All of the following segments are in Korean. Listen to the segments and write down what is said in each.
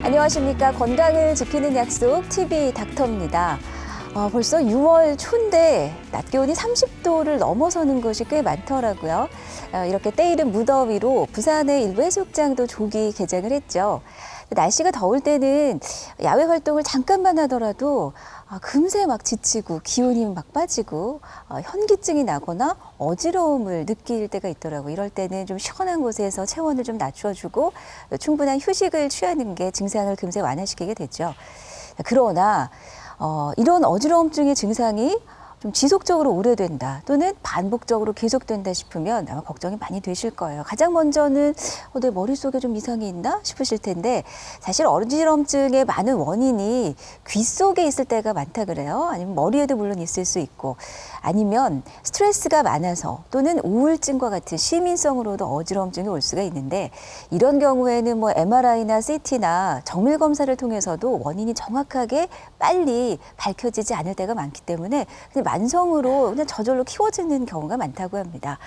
안녕하십니까. 건강을 지키는 약속 TV 닥터입니다. 벌써 6월 초인데 낮 기온이 30도를 넘어서는 곳이 꽤 많더라고요. 이렇게 때이른 무더위로 부산의 일부 해수욕장도 조기 개장을 했죠. 날씨가 더울 때는 야외 활동을 잠깐만 하더라도 금세 막 지치고 기운이 막 빠지고 현기증이 나거나 어지러움을 느낄 때가 있더라고요. 이럴 때는 좀 시원한 곳에서 체온을 좀 낮춰주고 충분한 휴식을 취하는 게 증상을 금세 완화시키게 되죠. 그러나 이런 어지러움증의 증상이 좀 지속적으로 오래된다 또는 반복적으로 계속된다 싶으면 아마 걱정이 많이 되실 거예요. 가장 먼저는 내 머릿속에 좀 이상이 있나 싶으실 텐데 사실 어지러움증의 많은 원인이 귀 속에 있을 때가 많다 그래요. 아니면 머리에도 물론 있을 수 있고 아니면 스트레스가 많아서 또는 우울증과 같은 시민성으로도 어지러움증이 올 수가 있는데 이런 경우에는 뭐 MRI나 CT나 정밀 검사를 통해서도 원인이 정확하게 빨리 밝혀지지 않을 때가 많기 때문에 그냥 만성으로 그냥 저절로 키워지는 경우가 많다고 합니다.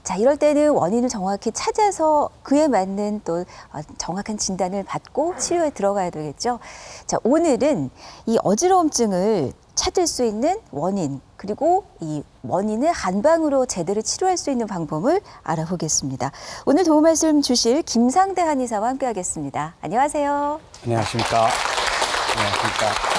자, 이럴 때는 원인을 정확히 찾아서 그에 맞는 또 정확한 진단을 받고 치료에 들어가야 되겠죠. 자, 오늘은 이 어지러움증을 찾을 수 있는 원인 그리고 이 원인을 한방으로 제대로 치료할 수 있는 방법을 알아보겠습니다. 오늘 도움 말씀 주실 김상대 한의사와 함께하겠습니다. 안녕하세요. 안녕하십니까. 안녕하십니까.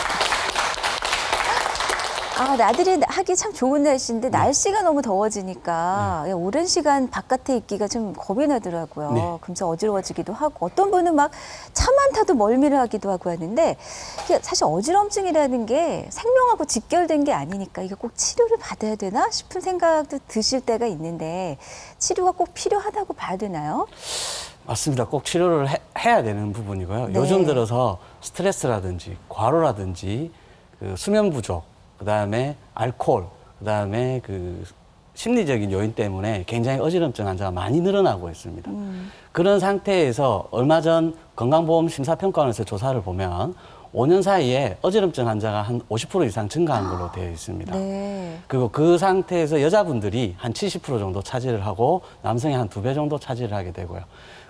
나들이 하기 참 좋은 날씨인데 날씨가 너무 더워지니까 오랜 시간 바깥에 있기가 좀 겁이 나더라고요. 네. 금세 어지러워지기도 하고 어떤 분은 막 차만 타도 멀미를 하기도 하고 하는데 이게 사실 어지러움증이라는 게 생명하고 직결된 게 아니니까 이게 꼭 치료를 받아야 되나 싶은 생각도 드실 때가 있는데 치료가 꼭 필요하다고 봐야 되나요? 맞습니다. 꼭 치료를 해야 되는 부분이고요. 네. 요즘 들어서 스트레스라든지 과로라든지 그 수면 부족, 그다음에 알코올, 그다음에 그 심리적인 요인 때문에 굉장히 어지럼증 환자가 많이 늘어나고 있습니다. 그런 상태에서 얼마 전 건강보험심사평가원에서 조사를 보면 5년 사이에 어지럼증 환자가 한 50% 이상 증가한 걸로 되어 있습니다. 네. 그리고 그 상태에서 여자분들이 한 70% 정도 차지를 하고 남성이 한 2배 정도 차지를 하게 되고요.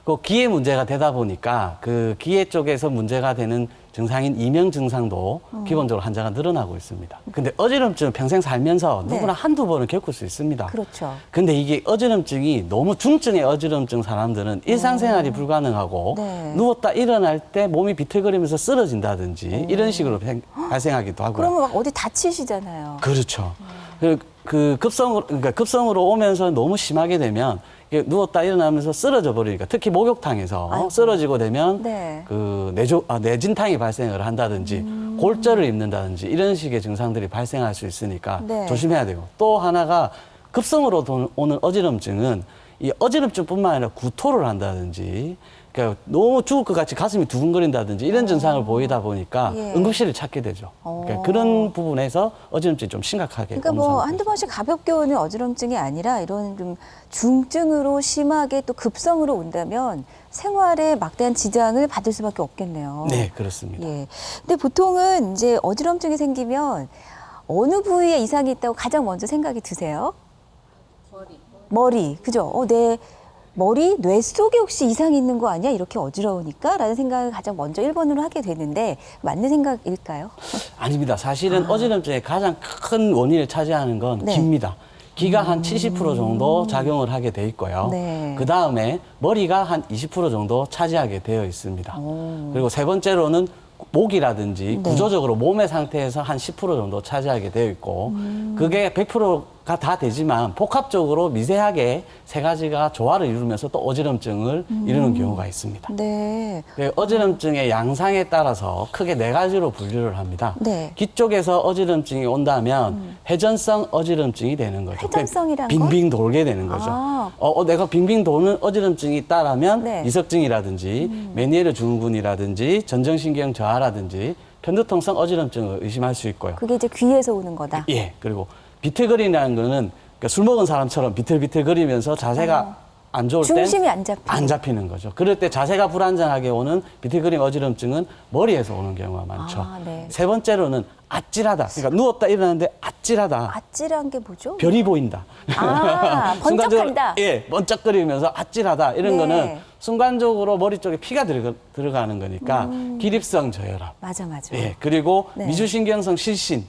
그 기에 문제가 되다 보니까 그 기에 쪽에서 문제가 되는 증상인 이명 증상도 기본적으로 환자가 늘어나고 있습니다. 근데 어지럼증은 평생 살면서 누구나 한두 번은 겪을 수 있습니다. 그렇죠. 근데 이게 어지럼증이 너무 중증의 어지럼증 사람들은 일상생활이 불가능하고 네. 누웠다 일어날 때 몸이 비틀거리면서 쓰러진다든지 이런 식으로 발생하기도 하고요. 그러면 막 어디 다치시잖아요. 그렇죠. 그러니까 급성으로 오면서 너무 심하게 되면 이게 누웠다 일어나면서 쓰러져 버리니까 특히 목욕탕에서 아이고. 쓰러지고 되면 네. 그 내진탕이 발생을 한다든지 골절을 입는다든지 이런 식의 증상들이 발생할 수 있으니까 네. 조심해야 되고 또 하나가 급성으로 오는 어지럼증은 이 어지럼증뿐만 아니라 구토를 한다든지 그러니까 너무 죽을 것 같이 가슴이 두근거린다든지 이런 증상을 보이다 보니까 예. 응급실을 찾게 되죠. 그러니까 그런 부분에서 어지럼증이 좀 심각하게 그러니까 오는 뭐 상태죠. 한두 번씩 가볍게 오는 어지럼증이 아니라 이런 좀 중증으로 심하게 또 급성으로 온다면 생활에 막대한 지장을 받을 수밖에 없겠네요. 네, 그렇습니다. 예. 근데 보통은 이제 어지럼증이 생기면 어느 부위에 이상이 있다고 가장 먼저 생각이 드세요? 머리. 그죠? 내 머리, 뇌 속에 혹시 이상이 있는 거 아니야? 이렇게 어지러우니까? 라는 생각을 가장 먼저 1번으로 하게 되는데 맞는 생각일까요? 아닙니다. 사실은 어지럼증의 가장 큰 원인을 차지하는 건 네. 기입니다. 기가 한 70% 정도 작용을 하게 돼 있고요. 네. 그 다음에 머리가 한 20% 정도 차지하게 되어 있습니다. 그리고 세 번째로는 목이라든지 네. 구조적으로 몸의 상태에서 한 10% 정도 차지하게 되어 있고 그게 100%가 다 되지만 복합적으로 미세하게 세 가지가 조화를 이루면서 또 어지럼증을 이루는 경우가 있습니다. 네. 그 어지럼증의 양상에 따라서 크게 네 가지로 분류를 합니다. 네. 귀 쪽에서 어지럼증이 온다면 회전성 어지럼증이 되는 거죠. 회전성이란 빙빙 돌게 되는 거죠. 아. 내가 빙빙 도는 어지럼증이 있다라면 네. 이석증이라든지 메니에르 증후군이라든지 전정신경 저하라든지 편두통성 어지럼증을 의심할 수 있고요. 그게 이제 귀에서 오는 거다. 예, 그리고 비틀거리라는 거는 그러니까 술 먹은 사람처럼 비틀비틀거리면서 자세가 안 좋을 때 중심이 안 잡히는. 안 잡히는 거죠. 그럴 때 자세가 불안정하게 오는 비틀거림 어지럼증은 머리에서 오는 경우가 많죠. 아, 네. 세 번째로는 아찔하다. 그러니까 누웠다 일어났는데 아찔하다. 아찔한 게 뭐죠? 별이 보인다. 아, 번쩍한다. 예, 번쩍거리면서 아찔하다. 이런 네. 거는 순간적으로 머리 쪽에 피가 들어가는 거니까 기립성 저혈압. 맞아. 예, 그리고 네. 미주신경성 실신.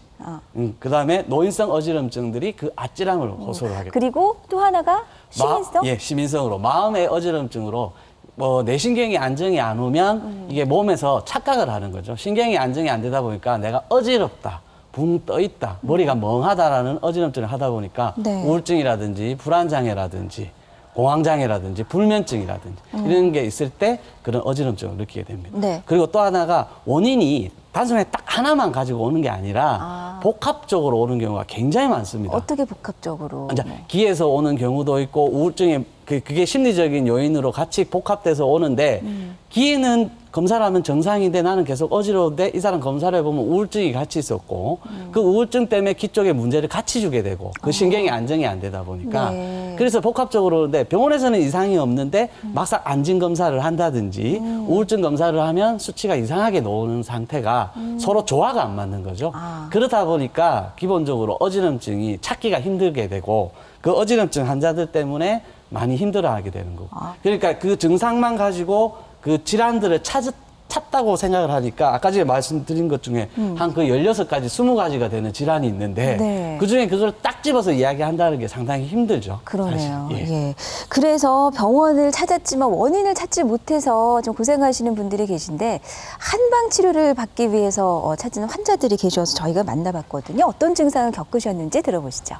그다음에 노인성 어지럼증들이 그 아찔함을 호소를 하게 됩니다. 그리고 또 하나가 시민성? 예, 시민성으로 마음의 어지럼증으로 뭐 내신경이 안정이 안 오면 이게 몸에서 착각을 하는 거죠. 신경이 안정이 안 되다 보니까 내가 어지럽다, 붕 떠 있다, 머리가 멍하다라는 어지럼증을 하다 보니까 네. 우울증이라든지 불안장애라든지 공황장애라든지 불면증이라든지 이런 게 있을 때 그런 어지럼증을 느끼게 됩니다. 네. 그리고 또 하나가 원인이 단순히 딱 하나만 가지고 오는 게 아니라 복합적으로 오는 경우가 굉장히 많습니다. 어떻게 복합적으로? 이제 기에서 오는 경우도 있고 우울증에 그게 심리적인 요인으로 같이 복합돼서 오는데 기에는 검사를 하면 정상인데 나는 계속 어지러운데 이 사람 검사를 해보면 우울증이 같이 있었고 그 우울증 때문에 기 쪽에 문제를 같이 주게 되고 그 신경이 안정이 안 되다 보니까 네. 그래서 복합적으로 오는데 병원에서는 이상이 없는데 막상 안진 검사를 한다든지 우울증 검사를 하면 수치가 이상하게 나오는 상태가 서로 조화가 안 맞는 거죠. 그러다 보니까 기본적으로 어지럼증이 찾기가 힘들게 되고 그 어지럼증 환자들 때문에 많이 힘들어하게 되는 거고. 그러니까 그 증상만 가지고 그 질환들을 찾다고 생각을 하니까 아까 전에 말씀드린 것 중에 한 그 16가지, 20가지가 되는 질환이 있는데 네. 그중에 그걸 딱 집어서 이야기한다는 게 상당히 힘들죠. 그러네요. 사실. 예. 예. 그래서 병원을 찾았지만 원인을 찾지 못해서 좀 고생하시는 분들이 계신데 한방 치료를 받기 위해서 찾는 환자들이 계셔서 저희가 만나봤거든요. 어떤 증상을 겪으셨는지 들어보시죠.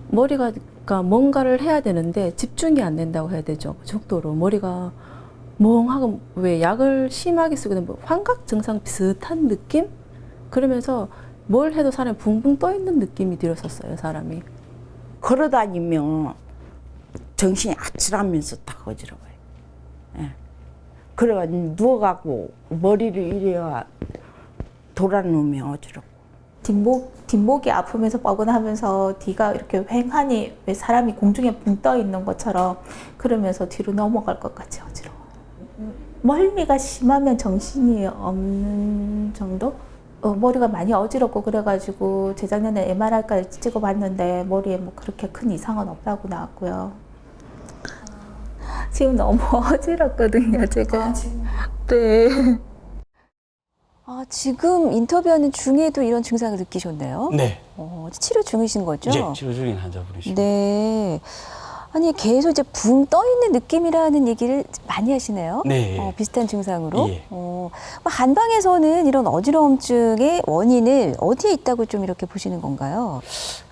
머리가 그러니까 뭔가를 해야 되는데 집중이 안 된다고 해야 되죠. 그 정도로 머리가 멍하고 왜 약을 심하게 쓰고 뭐 환각 증상 비슷한 느낌? 그러면서 뭘 해도 사람이 붕붕 떠 있는 느낌이 들었었어요, 사람이. 걸어다니면 정신이 아찔하면서 딱 어지러워요. 예. 그래가지고 누워갖고 머리를 이래야 돌아누우면 어지럽고. 뒷목이 아프면서 뻐근하면서 뒤가 이렇게 휑하니 왜 사람이 공중에 붕 떠 있는 것처럼 그러면서 뒤로 넘어갈 것 같이 어지러워요. 멀미가 심하면 정신이 없는 정도? 머리가 많이 어지럽고 그래가지고 재작년에 MRI까지 찍어봤는데 머리에 뭐 그렇게 큰 이상은 없다고 나왔고요. 지금 너무 어지럽거든요, 제가. 네. 지금 인터뷰하는 중에도 이런 증상을 느끼셨네요. 네. 치료 중이신 거죠? 이제 치료 중인 환자분이십니다. 네. 아니 계속 이제 붕 떠 있는 느낌이라는 얘기를 많이 하시네요. 네. 비슷한 증상으로. 예. 한방에서는 이런 어지러움증의 원인을 어디에 있다고 좀 이렇게 보시는 건가요?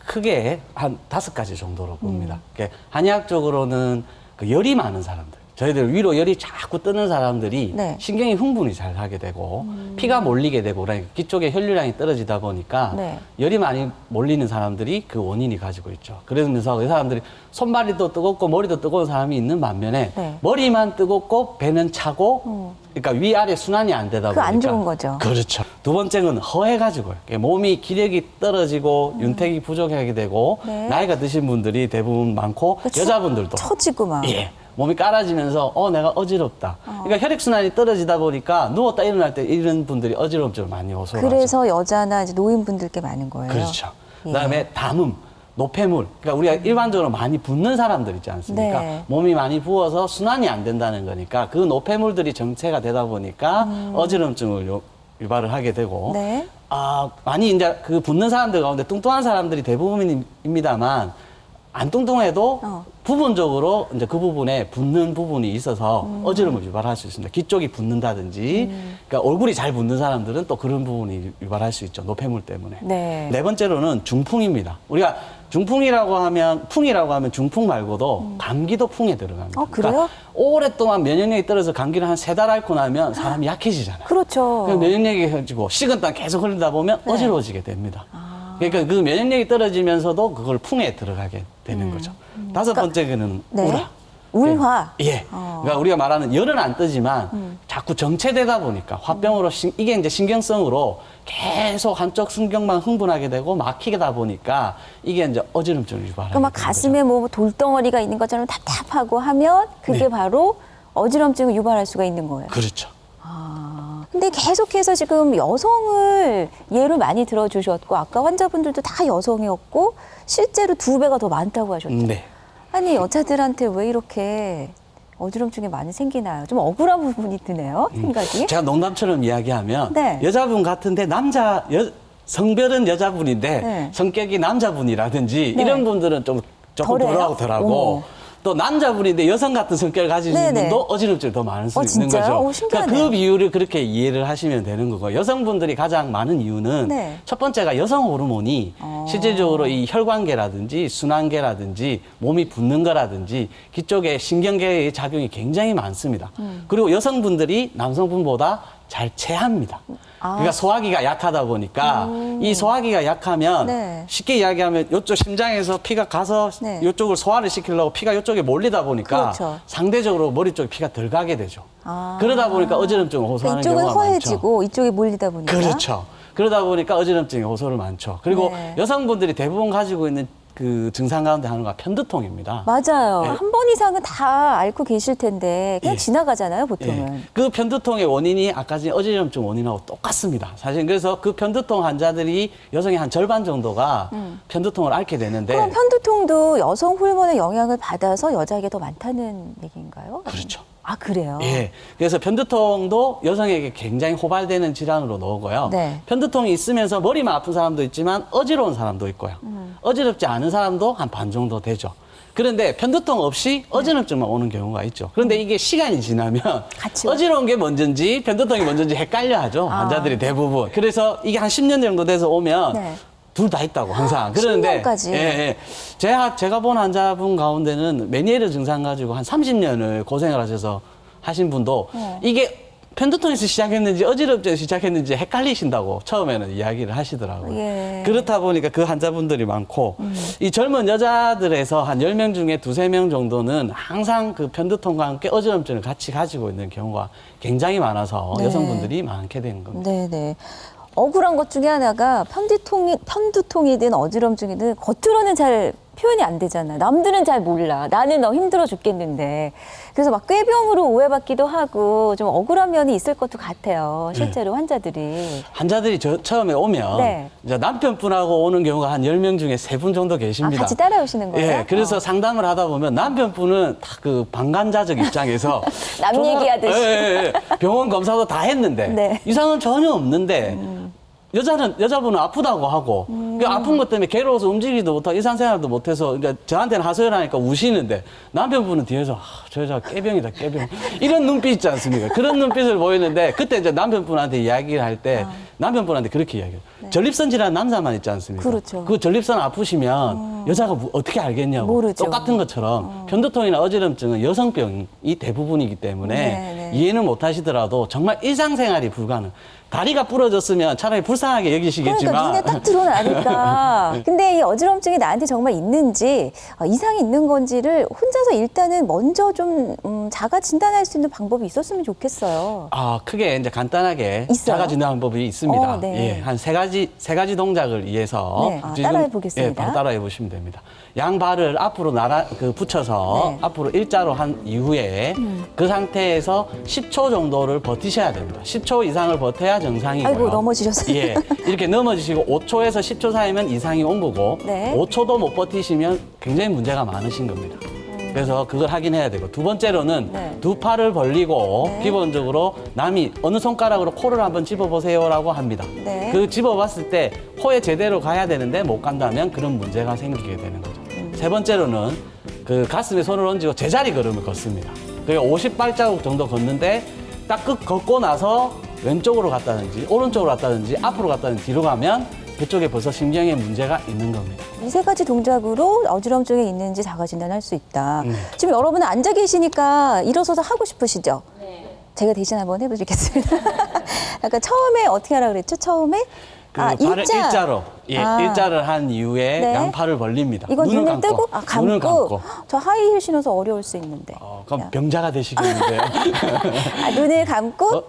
크게 한 5가지 정도로 봅니다. 그러니까 한의학적으로는 그 열이 많은 사람들, 저희들 위로 열이 자꾸 뜨는 사람들이 네. 신경이 흥분이 잘 하게 되고 피가 몰리게 되고 그러니까 귀 쪽에 혈류량이 떨어지다 보니까 네. 열이 많이 몰리는 사람들이 그 원인이 가지고 있죠. 그러면서 그 사람들이 손발이 또 뜨겁고 머리도 뜨거운 사람이 있는 반면에 네. 머리만 뜨겁고 배는 차고 그러니까 위아래 순환이 안 되다 그 보니까 안 좋은 거죠. 그렇죠. 두 번째는 허해가지고요. 몸이 기력이 떨어지고 윤택이 부족하게 되고 네. 나이가 드신 분들이 대부분 많고 그러니까 여자분들도 처지고 막. 예. 몸이 깔아지면서 내가 어지럽다. 그러니까 혈액순환이 떨어지다 보니까 누웠다 일어날 때 이런 분들이 어지러움증을 많이 호소하죠. 그래서 여자나 이제 노인분들께 많은 거예요. 그렇죠. 예. 그다음에 담음, 노폐물. 그러니까 우리가 일반적으로 많이 붓는 사람들 있지 않습니까? 네. 몸이 많이 부어서 순환이 안 된다는 거니까 그 노폐물들이 정체가 되다 보니까 어지럼증을 유발을 하게 되고 네. 많이 이제 그 붓는 사람들 가운데 뚱뚱한 사람들이 대부분입니다만 안 뚱뚱해도 부분적으로 이제 그 부분에 붓는 부분이 있어서 어지럼을 유발할 수 있습니다. 귀 쪽이 붓는다든지, 그러니까 얼굴이 잘 붓는 사람들은 또 그런 부분이 유발할 수 있죠. 노폐물 때문에. 네. 네 번째로는 중풍입니다. 우리가 풍이라고 하면 중풍 말고도 감기도 풍에 들어갑니다. 그래요? 그러니까 오랫동안 면역력이 떨어져 감기를 한 3달 앓고 나면 사람이 약해지잖아요. 그렇죠. 그럼 면역력이 해지고 식은땀 계속 흘리다 보면 네. 어지러워지게 됩니다. 그러니까 그 면역력이 떨어지면서도 그걸 풍에 들어가게 되는 거죠. 다섯 번째는 네. 우라. 울화. 예. 그러니까 우리가 말하는 열은 안 뜨지만 자꾸 정체되다 보니까 화병으로 이게 이제 신경성으로 계속 한쪽 신경만 흥분하게 되고 막히다 보니까 이게 이제 어지럼증을 유발하게 그러니까 막 되는 가슴에 뭐 돌덩어리가 있는 것처럼 답답하고 하면 그게 네. 바로 어지럼증을 유발할 수가 있는 거예요. 거죠. 그렇죠. 근데 계속해서 지금 여성을 예로 많이 들어주셨고 아까 환자분들도 다 여성이었고 실제로 2배가 더 많다고 하셨죠. 네. 아니 여자들한테 왜 이렇게 어지럼증이 많이 생기나요? 좀 억울한 부분이 드네요. 생각이. 제가 농담처럼 이야기하면 네. 여자분 같은데 성별은 여자분인데 네. 성격이 남자분이라든지 네. 이런 분들은 조금 덜해요? 덜하고 어머. 또 남자분인데 여성 같은 성격을 가지신 네네. 분도 어지럼증이 더 많을 수 있는 진짜요? 거죠. 오, 신기하네요. 그러니까 그 비율을 그렇게 이해를 하시면 되는 거고 여성분들이 가장 많은 이유는 네. 첫 번째가 여성 호르몬이 실질적으로 이 혈관계라든지 순환계라든지 몸이 붓는 거라든지 그쪽에 신경계의 작용이 굉장히 많습니다. 그리고 여성분들이 남성분보다 잘 체합니다. 그러니까 소화기가 약하다 보니까 이 소화기가 약하면 네. 쉽게 이야기하면 이쪽 심장에서 피가 가서 네. 이쪽을 소화를 시키려고 피가 이쪽에 몰리다 보니까 그렇죠. 상대적으로 머리 쪽에 피가 덜 가게 되죠. 아. 그러다 보니까 어지럼증을 호소하는 이쪽은 경우가 많죠. 허해지고 이쪽이 몰리다 보니까. 그렇죠. 그러다 보니까 어지럼증이 호소를 많죠. 그리고 네. 여성분들이 대부분 가지고 있는 그 증상 가운데 하나가 편두통입니다. 맞아요. 네. 한 번 이상은 다 앓고 계실 텐데 그냥 예. 지나가잖아요, 보통은. 예. 그 편두통의 원인이 아까 전 어지럼증 원인하고 똑같습니다. 사실 그래서 그 편두통 환자들이 여성의 한 절반 정도가 편두통을 앓게 되는데 그럼 편두통도 여성 호르몬의 영향을 받아서 여자에게 더 많다는 얘기인가요? 그렇죠. 아, 그래요? 예. 그래서 편두통도 여성에게 굉장히 호발되는 질환으로 나오고요. 네. 편두통이 있으면서 머리만 아픈 사람도 있지만 어지러운 사람도 있고요. 어지럽지 않은 사람도 한 반 정도 되죠. 그런데 편두통 없이 어지럼증만 오는 경우가 있죠. 그런데 이게 시간이 지나면 같이 와요? 어지러운 게 먼저인지 편두통이 먼저인지 헷갈려 하죠. 환자들이 대부분. 그래서 이게 한 10년 정도 돼서 오면 네. 둘 다 있다고 항상. 그러는데 10년까지? 예, 예. 제가 본 환자분 가운데는 메니에르 증상 가지고 한 30년을 고생을 하셔서 하신 분도 이게 편두통에서 시작했는지 어지럽증에서 시작했는지 헷갈리신다고 처음에는 이야기를 하시더라고요. 예. 그렇다 보니까 그 환자분들이 많고 이 젊은 여자들에서 한 10명 중에 2-3명 정도는 항상 그 편두통과 함께 어지럼증을 같이 가지고 있는 경우가 굉장히 많아서 네. 여성분들이 많게 되는 겁니다. 네네. 억울한 것 중에 하나가 편두통이든 어지럼증이든 겉으로는 잘 표현이 안 되잖아. 남들은 잘 몰라. 나는 너무 힘들어 죽겠는데. 그래서 막 꾀병으로 오해받기도 하고 좀 억울한 면이 있을 것도 같아요. 실제로 환자들이. 환자들이 처음에 오면 네. 이제 남편분하고 오는 경우가 한 10명 중에 3분 정도 아, 계십니다. 같이 따라오시는 거예요? 예, 그래서 상담을 하다 보면 남편분은 다 그 방관자적 입장에서 남 정말- 얘기하듯이. 예, 예. 병원 검사도 다 했는데 네. 이상은 전혀 없는데 여자분은 아프다고 하고 그 아픈 것 때문에 괴로워서 움직이지도 못하고 일상생활도 못해서 그러니까 저한테는 하소연하니까 우시는데 남편분은 뒤에서 저 여자 깨병이다 깨병 이런 눈빛 있지 않습니까? 그런 눈빛을 보이는데 그때 이제 남편분한테 이야기를 할 때 남편분한테 그렇게 이야기해요. 전립선 질환 남자만 있지 않습니까? 그렇죠. 그 전립선 아프시면 여자가 어떻게 알겠냐고. 모르죠. 똑같은 것처럼 편두통이나 어지럼증은 여성병이 대부분이기 때문에 네, 네. 이해는 못 하시더라도 정말 일상생활이 불가능. 다리가 부러졌으면 차라리 불쌍하게 여기시겠지만 그러니까 눈에 딱 드러나니까. 근데 이 어지럼증이 나한테 정말 있는지 이상이 있는 건지를 혼자서 일단은 먼저 좀 자가 진단할 수 있는 방법이 있었으면 좋겠어요. 아, 크게 이제 간단하게 있어요? 자가 진단 방법이 있습니다. 네. 예, 한 세 가지 동작을 위해서 네. 따라해 보겠습니다. 예, 바로 따라해 보시면 됩니다. 양 발을 앞으로 붙여서 네. 앞으로 일자로 한 이후에 그 상태에서 10초 정도를 버티셔야 됩니다. 10초 이상을 버텨야 정상이고요. 아이고, 넘어지셨어요. 예, 이렇게 넘어지시고 5초에서 10초 사이면 이상이 온 거고 네. 5초도 못 버티시면 굉장히 문제가 많으신 겁니다. 그래서 그걸 확인해야 되고 두 번째로는 네. 두 팔을 벌리고 네. 기본적으로 남이 어느 손가락으로 코를 한번 집어보세요라고 합니다. 네. 그 집어봤을 때 코에 제대로 가야 되는데 못 간다면 그런 문제가 생기게 되는 거죠. 세 번째로는 그 가슴에 손을 얹고 제자리 걸음을 걷습니다. 그게 50발자국 정도 걷는데 딱 걷고 나서 왼쪽으로 갔다든지 오른쪽으로 갔다든지 앞으로 갔다든지 뒤로 가면 그쪽에 벌써 신경에 문제가 있는 겁니다. 이 세 가지 동작으로 어지럼증이 있는지 자가 진단할 수 있다. 네. 지금 여러분은 앉아 계시니까 일어서서 하고 싶으시죠? 네. 제가 대신 한번 해보시겠습니다. 아까 처음에 어떻게 하라 그랬죠? 처음에 그 아, 발을 일자. 일자로 예, 아. 일자를 한 이후에 네. 양팔을 벌립니다. 이건 눈을 뜨고 감고. 눈을 감고. 저 하이힐 신어서 어려울 수 있는데. 그럼 야. 병자가 되시겠는데요. 눈을 감고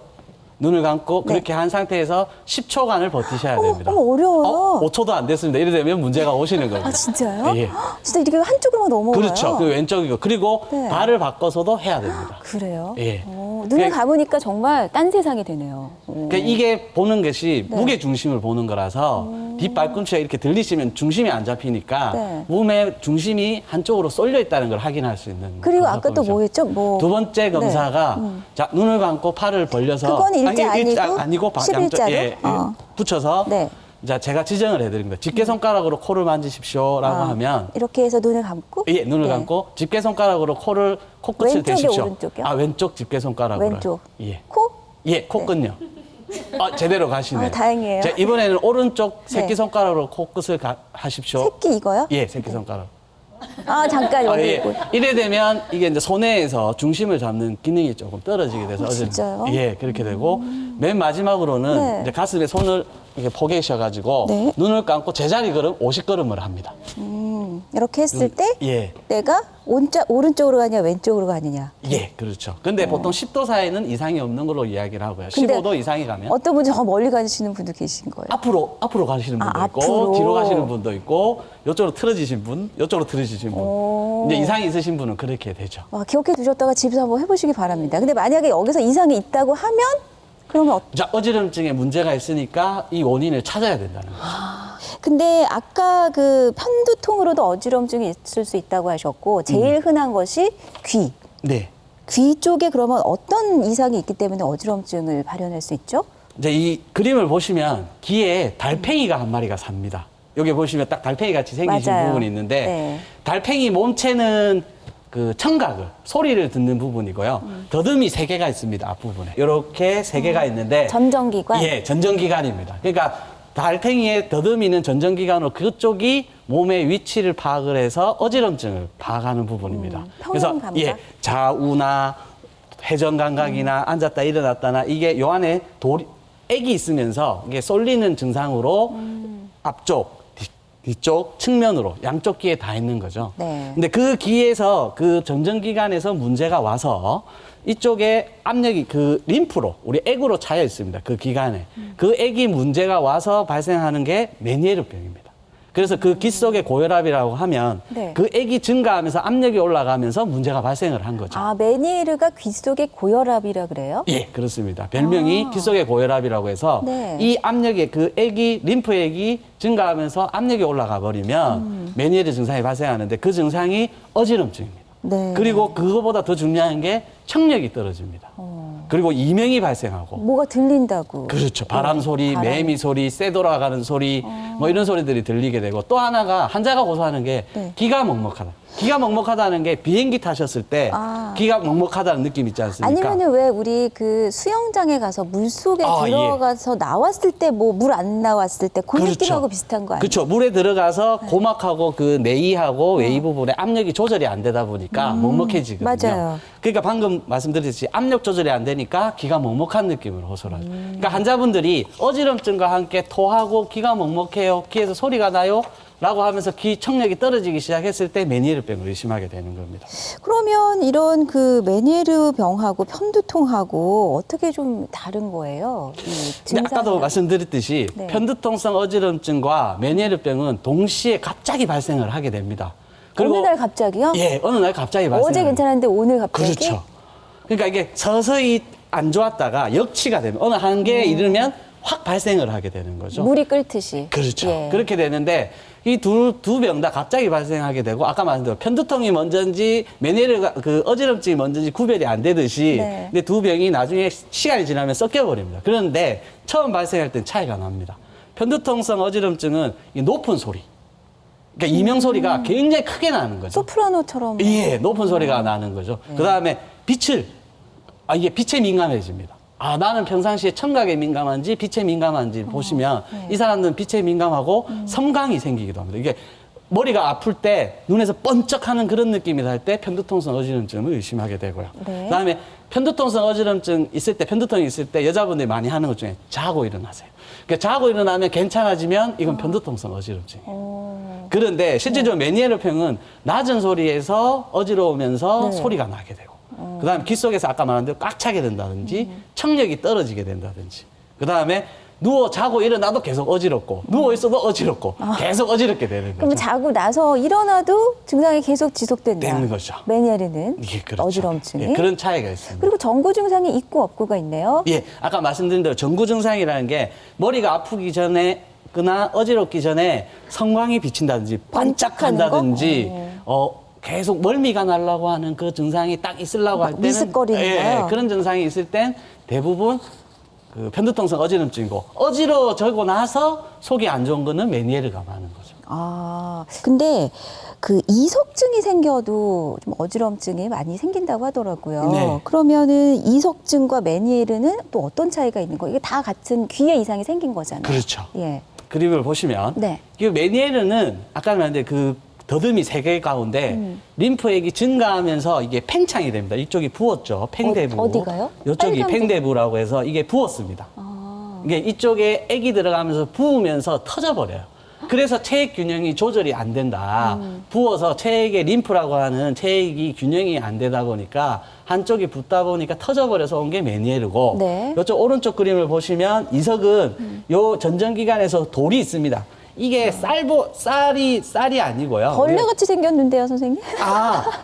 눈을 감고 네. 그렇게 한 상태에서 10초간을 버티셔야 됩니다. 어머, 어려워요. 5초도 안 됐습니다. 이래 되면 문제가 오시는 겁니다. 아 진짜요? 예. 진짜 이렇게 한쪽으로만 넘어가요? 그렇죠. 그 왼쪽이고 그리고 네. 발을 바꿔서도 해야 됩니다. 그래요? 예. 눈을 그- 감으니까 정말 딴 세상이 되네요. 그러니까 이게 보는 것이 네. 무게 중심을 보는 거라서 뒷발꿈치가 이렇게 들리시면 중심이 안 잡히니까 네. 몸의 중심이 한쪽으로 쏠려 있다는 걸 확인할 수 있는 그리고 아까 또 검사법이죠. 뭐 했죠? 뭐 두 번째 검사가 네. 자 눈을 감고 팔을 벌려서 그건 일자 아니고 11자로? 예, 네. 붙여서 자 제가 지정을 해드립니다. 집게 손가락으로 코를 만지십시오라고 하면 이렇게 해서 눈을 감고 예 눈을 네. 감고 집게 손가락으로 코를 코끝을 왼쪽이요, 대십시오. 오른쪽이요? 아 왼쪽 집게 손가락으로. 왼쪽. 예. 코? 예, 코끝요. 제대로 가시네요. 아, 다행이에요. 자, 이번에는 오른쪽 네. 새끼손가락으로 코끝을 하십시오. 새끼 이거요? 예, 새끼손가락. 아 잠깐 여기 예. 있고. 이래 되면 이게 이제 손해에서 중심을 잡는 기능이 조금 떨어지게 돼서 진짜요? 예, 그렇게 되고 맨 마지막으로는 네. 이제 가슴에 손을 이렇게 포개셔가지고 네. 눈을 감고 제자리 걸음 50걸음을 합니다. 이렇게 했을 때 예. 내가 오른쪽으로 가냐 왼쪽으로 가느냐. 예, 그렇죠. 근데 보통 10도 사이는 이상이 없는 걸로 이야기를 하고요. 근데 15도 이상이 가면 어떤 분이 저 멀리 가시는 분도 계신 거예요. 앞으로 가시는 분도 있고 앞으로. 뒤로 가시는 분도 있고 이쪽으로 틀어지신 분, 이쪽으로 틀어지신 분. 이제 이상이 있으신 분은 그렇게 되죠. 와, 기억해 두셨다가 집에서 한번 해보시기 바랍니다. 근데 만약에 여기서 이상이 있다고 하면 그러면 자, 어지럼증에 문제가 있으니까 이 원인을 찾아야 된다는 거죠. 근데 아까 그 편두통으로도 어지럼증이 있을 수 있다고 하셨고 제일 흔한 것이 귀. 네. 귀 쪽에 그러면 어떤 이상이 있기 때문에 어지럼증을 발현할 수 있죠? 이제 이 그림을 보시면 귀에 달팽이가 한 마리가 삽니다. 여기 보시면 딱 달팽이 같이 생기신 맞아요. 부분이 있는데 네. 달팽이 몸체는 그 청각을 소리를 듣는 부분이고요. 더듬이 3개가 있습니다. 앞부분에. 이렇게 3개가 있는데 전정기관. 예, 전정기관입니다. 그러니까 달팽이의 더듬이는 전정기관으로 그쪽이 몸의 위치를 파악을 해서 어지럼증을 파악하는 부분입니다. 평형 감각? 예, 좌우나 회전 감각이나 앉았다 일어났다나 이게 요 안에 액이 있으면서 이게 쏠리는 증상으로 앞쪽, 뒤쪽, 측면으로 양쪽 귀에 다 있는 거죠. 네. 근데 그 귀에서 그 전정기관에서 문제가 와서 이쪽에 압력이 그 림프로 우리 액으로 차여 있습니다. 그 기관에 그 액이 문제가 와서 발생하는 게 메니에르병입니다. 그래서 그 귀 속의 고혈압이라고 하면 네. 그 액이 증가하면서 압력이 올라가면서 문제가 발생을 한 거죠. 아, 메니에르가 귀 속의 고혈압이라 그래요? 예, 그렇습니다. 별명이 귀 속의 고혈압이라고 해서 네. 이 압력의 그 액이 림프액이 증가하면서 압력이 올라가 버리면 메니에르 증상이 발생하는데 그 증상이 어지럼증입니다. 네. 그리고 그거보다 더 중요한 게 청력이 떨어집니다. 그리고 이명이 발생하고 뭐가 들린다고. 그렇죠. 바람 소리, 바람. 매미 소리, 새 돌아가는 소리, 뭐 이런 소리들이 들리게 되고 또 하나가 환자가 고소하는 게 네. 기가 먹먹하다. 기가 먹먹하다는 게 비행기 타셨을 때 아. 기가 먹먹하다는 느낌 있지 않습니까? 아니면은 왜 우리 그 수영장에 가서 물 속에 아, 들어가서 나왔을 때 뭐 물 안 나왔을 때 그 느낌하고 비슷한 거 아니에요? 그렇죠. 물에 들어가서 고막하고 그 내이하고 외이 부분에 압력이 조절이 안 되다 보니까 먹먹해지거든요. 맞아요. 그러니까 방금 말씀드렸듯이 압력 조절이 안 되니까 기가 먹먹한 느낌을 호소하죠. 그러니까 환자분들이 어지럼증과 함께 토하고 기가 먹먹해요. 귀에서 소리가 나요. 라고 하면서 귀 청력이 떨어지기 시작했을 때 메니에르병을 의심하게 되는 겁니다. 그러면 이런 그 메니에르 병하고 편두통하고 어떻게 좀 다른 거예요? 이 근데 아까도 증상이랑? 말씀드렸듯이 네. 편두통성 어지럼증과 메니에르병은 동시에 갑자기 발생을 하게 됩니다. 어느 날 갑자기요? 예, 어느 날 갑자기 발생. 어제 괜찮았는데 오늘 갑자기? 그렇죠. 그러니까 이게 서서히 안 좋았다가 역치가 되면 어느 한계에 이르면 확 발생을 하게 되는 거죠. 물이 끓듯이. 그렇죠. 예. 그렇게 되는데 이 두 병 다 갑자기 발생하게 되고 아까 말씀드린 편두통이 먼저인지 메니에르가 그 어지럼증이 먼저인지 구별이 안 되듯이 네. 근데 두 병이 나중에 시간이 지나면 섞여 버립니다. 그런데 처음 발생할 땐 차이가 납니다. 편두통성 어지럼증은 이 높은 소리. 그러니까 이명 소리가 굉장히 크게 나는 거죠. 소프라노처럼. 예, 높은 소리가 나는 거죠. 네. 그다음에 이게 빛에 민감해집니다. 나는 평상시에 청각에 민감한지 빛에 민감한지 보시면 이 사람들은 빛에 민감하고 섬광이 생기기도 합니다. 이게 머리가 아플 때 눈에서 번쩍하는 그런 느낌이 날 때 편두통성 어지럼증을 의심하게 되고요. 네. 그다음에 편두통성 어지럼증 있을 때, 편두통이 있을 때 여자분들이 많이 하는 것 중에 자고 일어나세요. 그러니까 자고 일어나면 괜찮아지면 이건 편두통성 어지럼증이에요. 그런데 실제적으로 메니에르병은 낮은 소리에서 어지러우면서 네. 소리가 나게 되고, 그다음에 귀 속에서 아까 말한 대로 꽉 차게 된다든지 청력이 떨어지게 된다든지, 그다음에 누워 자고 일어나도 계속 어지럽고 누워 있어도 어지럽고 계속 어지럽게 되는 거죠. 그러면 자고 나서 일어나도 증상이 계속 지속된다. 되는 거죠. 메니에르는 예, 그렇죠. 어지럼증이. 예, 그런 차이가 있습니다. 그리고 전구 증상이 있고 없고가 있네요. 예, 아까 말씀드린 대로 전구 증상이라는 게 머리가 아프기 전에 그나 어지럽기 전에 성광이 비친다든지 반짝한다든지 계속 멀미가 나려고 하는 그 증상이 딱 있으려고 할 막 때는 미습거리는 거요? 그런 증상이 있을 땐 대부분 그 편두통성 어지럼증이고, 어지러워지고 나서 속이 안 좋은 거는 메니에르가 많은 거죠. 아, 근데 그 이석증이 생겨도 좀 어지럼증이 많이 생긴다고 하더라고요. 네. 그러면은 이석증과 메니에르는 또 어떤 차이가 있는 거예요? 이게 다 같은 귀에 이상이 생긴 거잖아요. 그렇죠. 예. 그림을 보시면 네. 이 메니에르는 아까 말했는데 그 더듬이 3개 가운데 림프액이 증가하면서 이게 팽창이 됩니다. 이쪽이 부었죠. 팽대부. 어디가요? 이쪽이 빨간색. 팽대부라고 해서 이게 부었습니다. 이게 이쪽에 액이 들어가면서 부으면서 터져버려요. 그래서 체액 균형이 조절이 안 된다. 부어서 체액의 림프라고 하는 체액이 균형이 안 되다 보니까 한쪽이 붓다 보니까 터져버려서 온 게 메니에르고, 네. 이쪽 오른쪽 그림을 보시면 이석은 요 전정기관에서 돌이 있습니다. 이게 쌀이 아니고요. 벌레같이 생겼는데요, 선생님?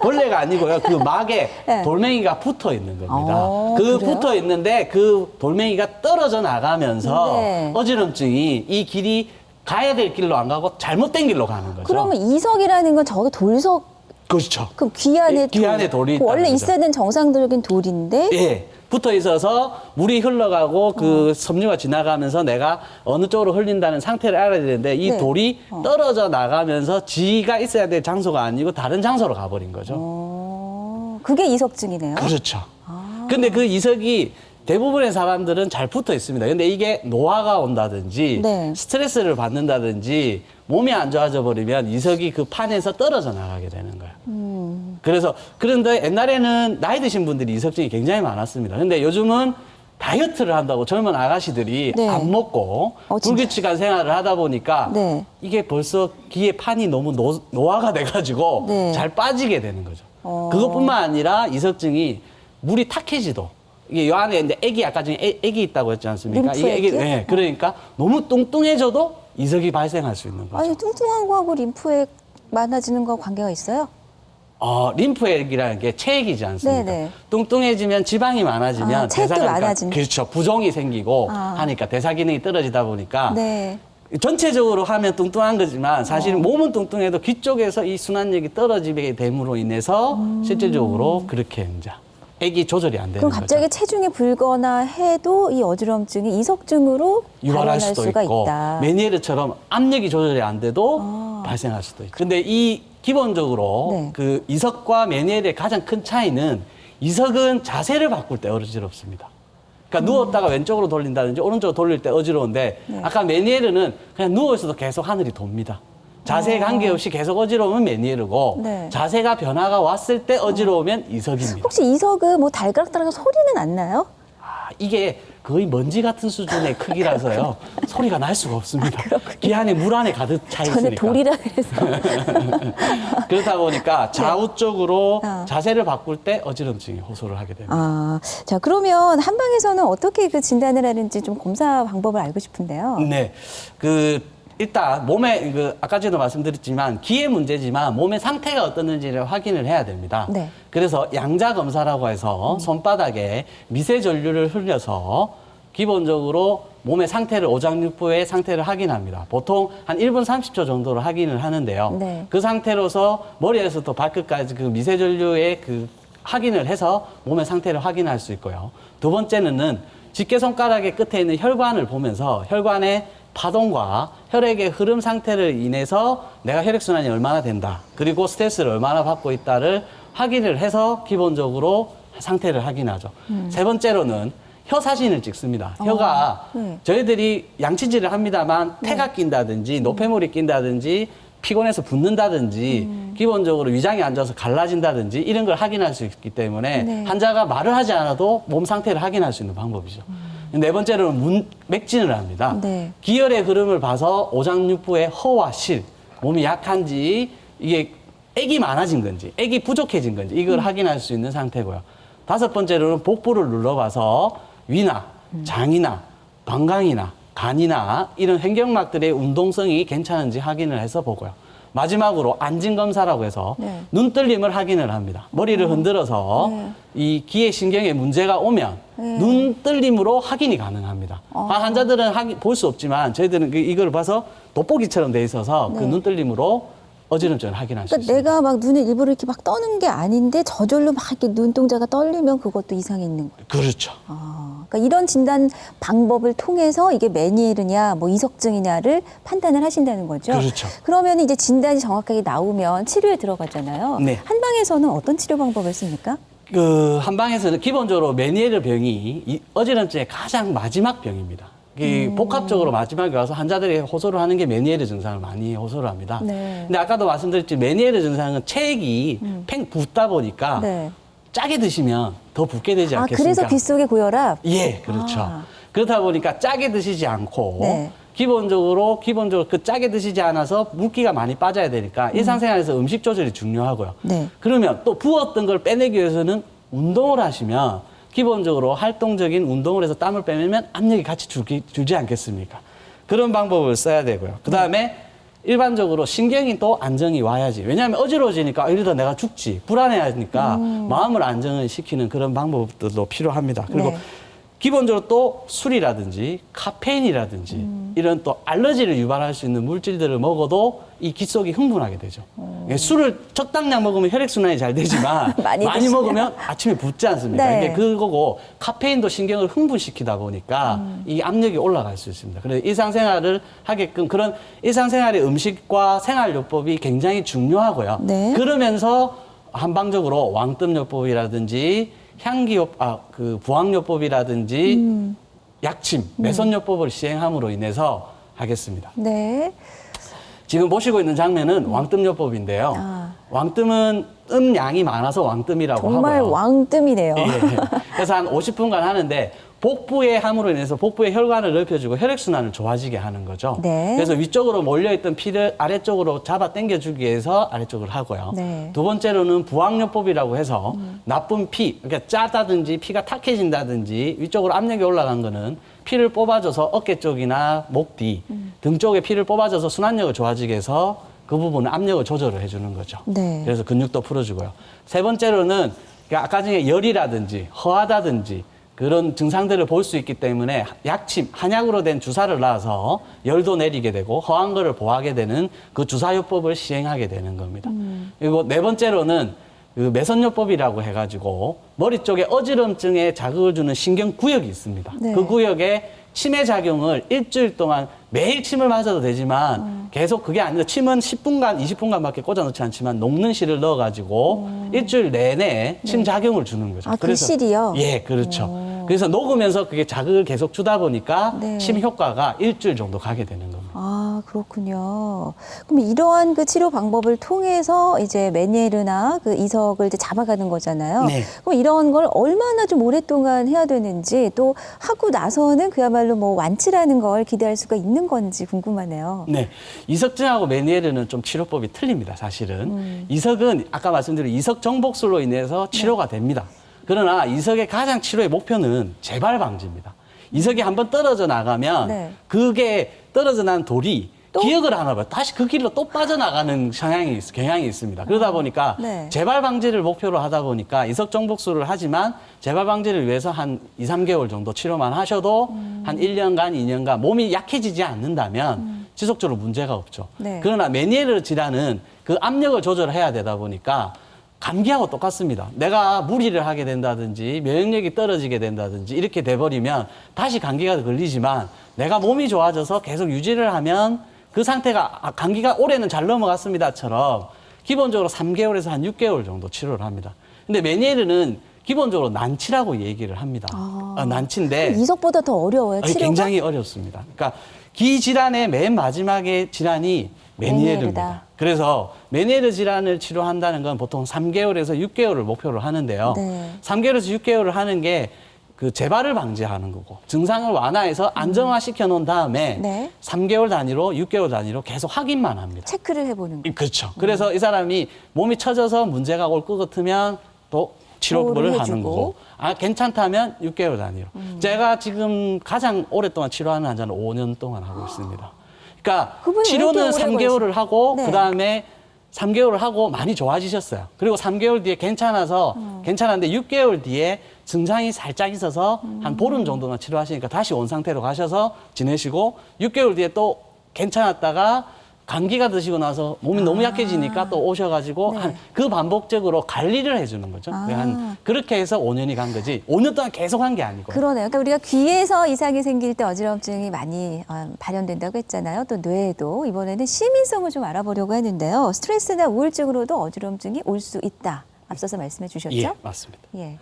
벌레가 아니고요. 그 막에 네. 돌멩이가 붙어 있는 겁니다. 그래요? 붙어 있는데 그 돌멩이가 떨어져 나가면서 네. 어지럼증이 이 길이 가야 될 길로 안 가고 잘못된 길로 가는 거죠. 그러면 이석이라는 건 저게 돌석, 그렇죠. 그럼 귀 안에 귀 안에 돌이 그 원래 있다는 있어야 되는 정상적인 돌인데 예. 붙어 있어서 물이 흘러가고 그 섬유가 지나가면서 내가 어느 쪽으로 흘린다는 상태를 알아야 되는데 이 네. 돌이 떨어져 나가면서 지가 있어야 될 장소가 아니고 다른 장소로 가버린 거죠. 그게 이석증이네요. 그렇죠. 근데 그 이석이 대부분의 사람들은 잘 붙어 있습니다. 근데 이게 노화가 온다든지 네. 스트레스를 받는다든지 몸이 안 좋아져 버리면 이석이 그 판에서 떨어져 나가게 되는 거예요. 그래서 그런데 옛날에는 나이 드신 분들이 이석증이 굉장히 많았습니다. 근데 요즘은 다이어트를 한다고 젊은 아가씨들이 네. 안 먹고 진짜요? 불규칙한 생활을 하다 보니까 네. 이게 벌써 귀의 판이 너무 노화가 돼가지고 네. 잘 빠지게 되는 거죠. 그것뿐만 아니라 이석증이 물이 탁해지도, 이게 요 안에 이제 액이 아까 전에 액이 있다고 했지 않습니까? 림프 액이요? 네, 그러니까 너무 뚱뚱해져도 이석이 발생할 수 있는 거죠. 아니, 뚱뚱한 거하고 림프액 많아지는 거 관계가 있어요? 림프액이라는 게 체액이지 않습니까? 네네. 뚱뚱해지면 지방이 많아지면 체액도 대사가 많아진다. 그렇죠. 부종이 생기고 하니까 대사 기능이 떨어지다 보니까 네. 전체적으로 하면 뚱뚱한 거지만 사실 몸은 뚱뚱해도 귀 쪽에서 이 순환력이 떨어지게 됨으로 인해서 실질적으로 그렇게 이제 액이 조절이 안 되는 그럼 갑자기 거죠. 체중이 불거나 해도 이 어지럼증이 이석증으로 유발할 발현할 수도 수가 있고 있다. 메니에르처럼 압력이 조절이 안 돼도 발생할 수도 있고. 근데 이 기본적으로 네. 그 이석과 메니에르의 가장 큰 차이는 이석은 자세를 바꿀 때 어지럽습니다. 그러니까 누웠다가 왼쪽으로 돌린다든지 오른쪽으로 돌릴 때 어지러운데 아까 메니에르는 그냥 누워 있어도 계속 하늘이 돕니다. 자세에 관계없이 계속 어지러우면 메니에르고 네. 자세가 변화가 왔을 때 어지러우면 이석입니다. 혹시 이석은 뭐 달그락달그락 소리는 안 나요? 이게 거의 먼지 같은 수준의 크기라서요. 소리가 날 수가 없습니다. 귀 안에 물 안에 가득 차 있으니까. 전에 돌이라 그래서. 그렇다 보니까 좌우 쪽으로 어. 자세를 바꿀 때 어지럼증이 호소를 하게 됩니다. 자, 그러면 한방에서는 어떻게 그 진단을 하는지 좀 검사 방법을 알고 싶은데요. 네. 일단 몸에 아까 전에도 말씀드렸지만 귀의 문제지만 몸의 상태가 어떻는지를 확인을 해야 됩니다. 네. 그래서 양자 검사라고 해서 손바닥에 미세 전류를 흘려서 기본적으로 몸의 상태를 오장육부의 상태를 확인합니다. 보통 한 1분 30초 정도로 확인을 하는데요. 네. 그 상태로서 머리에서부터 발끝까지 그 미세 전류의 그 확인을 해서 몸의 상태를 확인할 수 있고요. 두 번째는 집게 손가락의 끝에 있는 혈관을 보면서 혈관의 파동과 혈액의 흐름 상태를 인해서 내가 혈액순환이 얼마나 된다, 그리고 스트레스를 얼마나 받고 있다를 확인을 해서 기본적으로 상태를 확인하죠. 세 번째로는 혀 사진을 찍습니다. 혀가 네. 저희들이 양치질을 합니다만 태가 낀다든지 노폐물이 낀다든지 피곤해서 붓는다든지 기본적으로 위장이 안 좋아서 갈라진다든지 이런 걸 확인할 수 있기 때문에 네. 환자가 말을 하지 않아도 몸 상태를 확인할 수 있는 방법이죠. 네 번째로는 맥진을 합니다. 네. 기혈의 흐름을 봐서 오장육부의 허와 실, 몸이 약한지 이게 액이 많아진 건지 액이 부족해진 건지 이걸 확인할 수 있는 상태고요. 5번째로는 복부를 눌러봐서 위나 장이나 방광이나 간이나 이런 횡격막들의 운동성이 괜찮은지 확인을 해서 보고요. 마지막으로 안진검사라고 해서 네. 눈떨림을 확인을 합니다. 머리를 흔들어서 이 기의 신경에 문제가 오면 눈떨림으로 확인이 가능합니다. 환자들은 볼 수 없지만 저희들은 이걸 봐서 돋보기처럼 돼 있어서 그 눈떨림으로 어지럼증을 확인할 수 그러니까 있습니다. 내가 막 눈을 일부러 이렇게 막 떠는 게 아닌데 저절로 막 이렇게 눈동자가 떨리면 그것도 이상이 있는 거예요. 그렇죠. 그러니까 이런 진단 방법을 통해서 이게 메니에르냐, 뭐 이석증이냐를 판단을 하신다는 거죠. 그렇죠. 그러면 이제 진단이 정확하게 나오면 치료에 들어가잖아요. 네. 한방에서는 어떤 치료 방법을 씁니까? 그 한방에서는 기본적으로 메니에르 병이 이 어지럼증의 가장 마지막 병입니다. 복합적으로 마지막에 와서 환자들이 호소를 하는 게 메니에르 증상을 많이 호소를 합니다. 네. 근데 아까도 말씀드렸지 메니에르 증상은 체액이 팽 붓다 보니까 네. 짜게 드시면 더 붓게 되지 않겠습니까? 그래서 귓속의 고혈압? 예, 그렇죠. 아. 그렇다 보니까 짜게 드시지 않고 네. 기본적으로 그 짜게 드시지 않아서 물기가 많이 빠져야 되니까 일상생활에서 음식 조절이 중요하고요. 네. 그러면 또 부었던 걸 빼내기 위해서는 운동을 하시면 기본적으로 활동적인 운동을 해서 땀을 빼내면 압력이 같이 줄지 않겠습니까? 그런 방법을 써야 되고요. 그 다음에 일반적으로 신경이 또 안정이 와야지. 왜냐하면 어지러워지니까 이러다 내가 죽지. 불안해하니까 마음을 안정을 시키는 그런 방법들도 필요합니다. 그리고 네. 기본적으로 또 술이라든지 카페인이라든지 이런 또 알러지를 유발할 수 있는 물질들을 먹어도 이 귓속이 흥분하게 되죠. 술을 적당량 먹으면 혈액순환이 잘 되지만 많이 많이 드시면. 먹으면 아침에 붓지 않습니까? 네. 이게 그거고 카페인도 신경을 흥분시키다 보니까 이 압력이 올라갈 수 있습니다. 그래서 일상생활을 하게끔 그런 일상생활의 음식과 생활요법이 굉장히 중요하고요. 네. 그러면서 한방적으로 왕뜸요법이라든지 부항요법이라든지 약침, 매선요법을 시행함으로 인해서 하겠습니다. 네. 지금 보시고 있는 장면은 왕뜸요법인데요. 아. 왕뜸은 양이 많아서 왕뜸이라고 정말 하고요. 왕뜸이네요. 예. 그래서 한 50분간 하는데 복부에 함으로 인해서 복부의 혈관을 넓혀주고 혈액순환을 좋아지게 하는 거죠. 네. 그래서 위쪽으로 몰려있던 피를 아래쪽으로 잡아 당겨주기 위해서 아래쪽으로 하고요. 네. 두 번째로는 부항요법이라고 해서 나쁜 피, 그러니까 짜다든지 피가 탁해진다든지 위쪽으로 압력이 올라간 거는 피를 뽑아줘서 어깨 쪽이나 목 뒤, 등 쪽에 피를 뽑아줘서 순환력을 좋아지게 해서 그 부분은 압력을 조절을 해주는 거죠. 네. 그래서 근육도 풀어주고요. 세 번째로는 아까 중에 열이라든지 허하다든지 그런 증상들을 볼 수 있기 때문에 약침, 한약으로 된 주사를 놔서 열도 내리게 되고 허한 거를 보하게 되는 그 주사요법을 시행하게 되는 겁니다. 그리고 네 번째로는 그 매선요법이라고 해가지고 머리 쪽에 어지럼증에 자극을 주는 신경구역이 있습니다. 네. 그 구역에 치매 작용을 일주일 동안 매일 침을 맞아도 되지만 계속 그게 아니라 침은 10분간, 20분간밖에 꽂아놓지 않지만 녹는 실을 넣어가지고 일주일 내내 침 작용을 주는 거죠. 그 실이요? 예, 그렇죠. 그래서 녹으면서 그게 자극을 계속 주다 보니까 네. 침 효과가 일주일 정도 가게 되는 겁니다. 아, 그렇군요. 그럼 이러한 그 치료 방법을 통해서 이제 메니에르나 그 이석을 이제 잡아가는 거잖아요. 네. 그럼 이런 걸 얼마나 좀 오랫동안 해야 되는지 또 하고 나서는 그야말로 뭐 완치라는 걸 기대할 수가 있는 건지 궁금하네요. 네. 이석증하고 메니에르는 좀 치료법이 틀립니다, 사실은. 이석은 아까 말씀드린 이석 정복술로 인해서 치료가 됩니다. 그러나 이석의 가장 치료의 목표는 재발 방지입니다. 이석이 한번 떨어져 나가면 네. 그게 떨어져 난 돌이 또? 기억을 하나 봐요. 다시 그 길로 또 빠져나가는 경향이 있습니다. 그러다 보니까 네. 재발 방지를 목표로 하다 보니까 이석 정복술을 하지만 재발 방지를 위해서 한 2, 3개월 정도 치료만 하셔도 한 1년간, 2년간 몸이 약해지지 않는다면 지속적으로 문제가 없죠. 네. 그러나 메니에르 질환은 그 압력을 조절해야 되다 보니까 감기하고 똑같습니다. 내가 무리를 하게 된다든지 면역력이 떨어지게 된다든지 이렇게 돼버리면 다시 감기가 걸리지만 내가 몸이 좋아져서 계속 유지를 하면 그 상태가 감기가 올해는 잘 넘어갔습니다처럼 기본적으로 3개월에서 한 6개월 정도 치료를 합니다. 근데 메니에르는 기본적으로 난치라고 얘기를 합니다. 난치인데 이석보다 더 어려워요, 치료가? 굉장히 어렵습니다. 그러니까 기 질환의 맨 마지막에 질환이 메니에르입니다. 메니에르다. 그래서 메니에르 질환을 치료한다는 건 보통 3개월에서 6개월을 목표로 하는데요. 네. 3개월에서 6개월을 하는 게 그 재발을 방지하는 거고 증상을 완화해서 안정화시켜 놓은 다음에 네. 3개월 단위로 6개월 단위로 계속 확인만 합니다. 체크를 해보는 거. 그렇죠. 그래서 이 사람이 몸이 처져서 문제가 올 것 같으면 또 치료를 치료를 하는 해주고. 거고, 괜찮다면 6개월 단위로. 제가 지금 가장 오랫동안 치료하는 환자는 5년 동안 하고 있습니다. 그러니까 그분이 왜 치료는 이렇게 오래 3개월을 하고 네. 그다음에 3개월을 하고 많이 좋아지셨어요. 그리고 3개월 뒤에 괜찮아서 괜찮았는데 6개월 뒤에 증상이 살짝 있어서 한 보름 정도만 치료하시니까 다시 원 상태로 가셔서 지내시고 6개월 뒤에 또 괜찮았다가 감기가 드시고 나서 몸이 너무 약해지니까 또 오셔가지고 네. 한 그 반복적으로 관리를 해주는 거죠. 그렇게 해서 5년이 간 거지 5년 동안 계속 한 게 아니고. 그러네요. 그러니까 우리가 귀에서 이상이 생길 때 어지럼증이 많이 발현된다고 했잖아요. 또 뇌에도 이번에는 시민성을 좀 알아보려고 했는데요. 스트레스나 우울증으로도 어지럼증이 올 수 있다. 앞서서 말씀해 주셨죠? 예, 맞습니다. 예.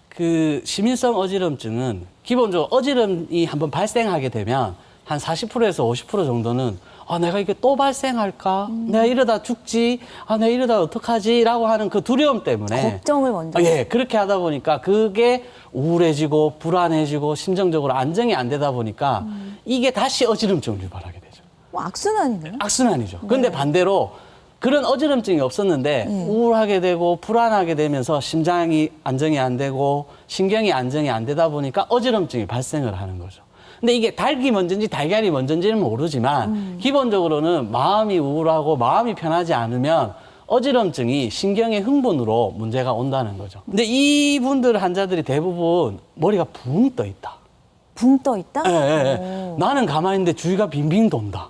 그 시민성 어지럼증은 기본적으로 어지럼이 한번 발생하게 되면 한 40%에서 50% 정도는 내가 이게 또 발생할까? 내가 이러다 죽지? 내가 이러다 어떡하지? 라고 하는 그 두려움 때문에. 걱정을 먼저. 예, 그렇게 하다 보니까 그게 우울해지고 불안해지고 심정적으로 안정이 안 되다 보니까 이게 다시 어지럼증을 유발하게 되죠. 악순환이네요. 악순환이죠. 그런데 반대로 그런 어지럼증이 없었는데 우울하게 되고 불안하게 되면서 심장이 안정이 안 되고 신경이 안정이 안 되다 보니까 어지럼증이 발생을 하는 거죠. 근데 이게 닭이 먼저인지 달걀이 먼저인지는 모르지만 기본적으로는 마음이 우울하고 마음이 편하지 않으면 어지럼증이 신경의 흥분으로 문제가 온다는 거죠. 근데 이분들 환자들이 대부분 머리가 붕 떠 있다. 붕 떠 있다? 예, 예, 예. 나는 가만히 있는데 주위가 빙빙 돈다.